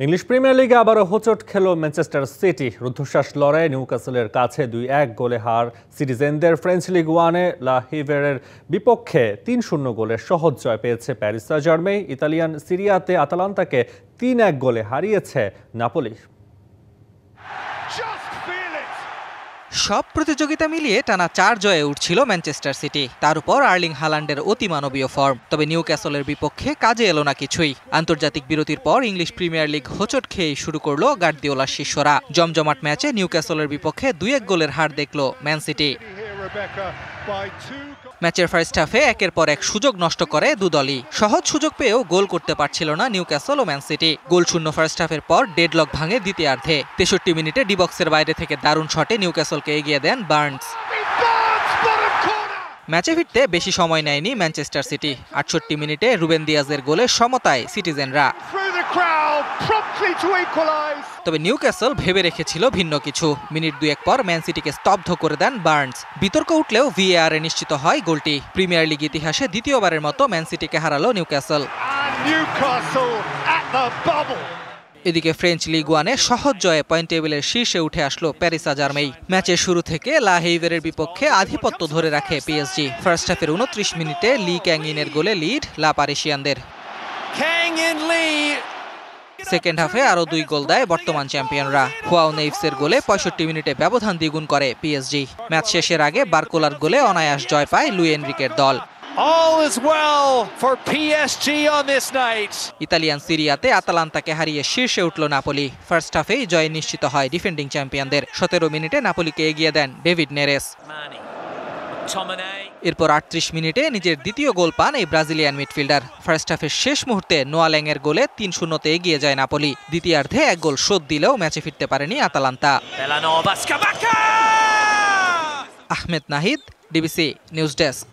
English premier লিগে আবারও হোঁচট খেল ম্যানচেস্টার সিটি। রুদ্ধশ্বাস লড়াই নিউক্যাসলের কাছে 2-1 গোলে হার সিটিজেনদের। ফ্রেঞ্চ লিগ ওয়ানে লা হিভেরের বিপক্ষে 3-0 গোলের সহজ জয় পেয়েছে প্যারিস সান-জার্মেই। ইতালিয়ান সিরিয়াতে আতালান্তাকে 3-1 গোলে হারিয়েছে নাপোলি। সব প্রতিযোগিতা মিলিয়ে টানা 4 জয়ে উঠছিল ম্যানচেস্টার সিটি। তার উপর আর্লিং হালান্ডের অতিমানবীয় ফর্ম। তবে নিউক্যাসলের বিপক্ষে কাজে এলো না কিছুই। আন্তর্জাতিক বিরতির পর ইংলিশ প্রিমিয়ার লিগ হোঁচট খেয়ে শুরু করলো গার্দিওলার শিষ্যরা। জমজমাট ম্যাচে নিউক্যাসলের বিপক্ষে 2-1 গোলের হার দেখল ম্যান সিটি। ম্যাচের ফার্স্ট হাফে একের পর এক সুযোগ নষ্ট করে দুদলই। সহজ সুযোগ পেয়েও গোল করতে পারছিল না নিউক্যাসল ও ম্যান সিটি। গোল শূন্য ফার্স্ট হাফের পর ডেডলক ভাঙে দ্বিতীয়ার্ধে। 63 মিনিটে ডি বক্সের বাইরে থেকে দারুণ শটে নিউক্যাসলকে এগিয়ে দেন বার্নস। ম্যাচে ফিরতে বেশি সময় নেয়নি ম্যানচেস্টার সিটি। 68 মিনিটে রুবেন দিয়াজের গোলে সমতায় সিটিজেনরা। তবে নিউক্যাসল ভেবে রেখেছিল ভিন্ন কিছু। মিনিট 2-1 পর ম্যান সিটিকে স্তব্ধ করে দেন বার্নস। বিতর্ক উঠলেও ভিএআরে নিশ্চিত হয় গোলটি। প্রিমিয়ার লিগ ইতিহাসে দ্বিতীয়বারের মতো ম্যান সিটিকে হারালো নিউক্যাসল। এদিকে ফ্রেঞ্চ লিগ ওয়ানে সহজ জয়ে পয়েন্ট টেবিলের শীর্ষে উঠে আসলো প্যারিস সান-জার্মেই। ম্যাচের শুরু থেকে লা হিভেরের বিপক্ষে আধিপত্য ধরে রাখে পিএসজি। ফার্স্ট হাফের 29 মিনিটে লি ক্যাং ইনের গোলে লিড লা পারিসিয়ানদের। সেকেন্ড হাফে আরও 2 গোল দেয় বর্তমান চ্যাম্পিয়নরা। হুয়াও নেইভসের গোলে 65 মিনিটে ব্যবধান দ্বিগুণ করে পিএসজি। ম্যাচ শেষের আগে বার্কোলার গোলে অনায়াস জয় পায় লুই এনরিকের দল। ইতালিয়ান সিরিয়াতে আতালান্তাকে হারিয়ে শীর্ষে উঠল নাপোলি। ফার্স্ট হাফেই জয় নিশ্চিত হয় ডিফেন্ডিং চ্যাম্পিয়নদের। 17 মিনিটে নাপোলিকে এগিয়ে দেন ডেভিড নেরেস। এরপর 38 মিনিটে নিজের দ্বিতীয় গোল পান এই ব্রাজিলিয়ান মিডফিল্ডার। ফার্স্ট হাফের শেষ মুহূর্তে নোয়ালেং এর গোলে 3-0 এগিয়ে যায় নাপোলি। দ্বিতীয়ার্ধে 1 গোল শোধ দিলেও ম্যাচে ফিরতে পারেনি Atalanta. Ahmed Nahid, DBC news desk.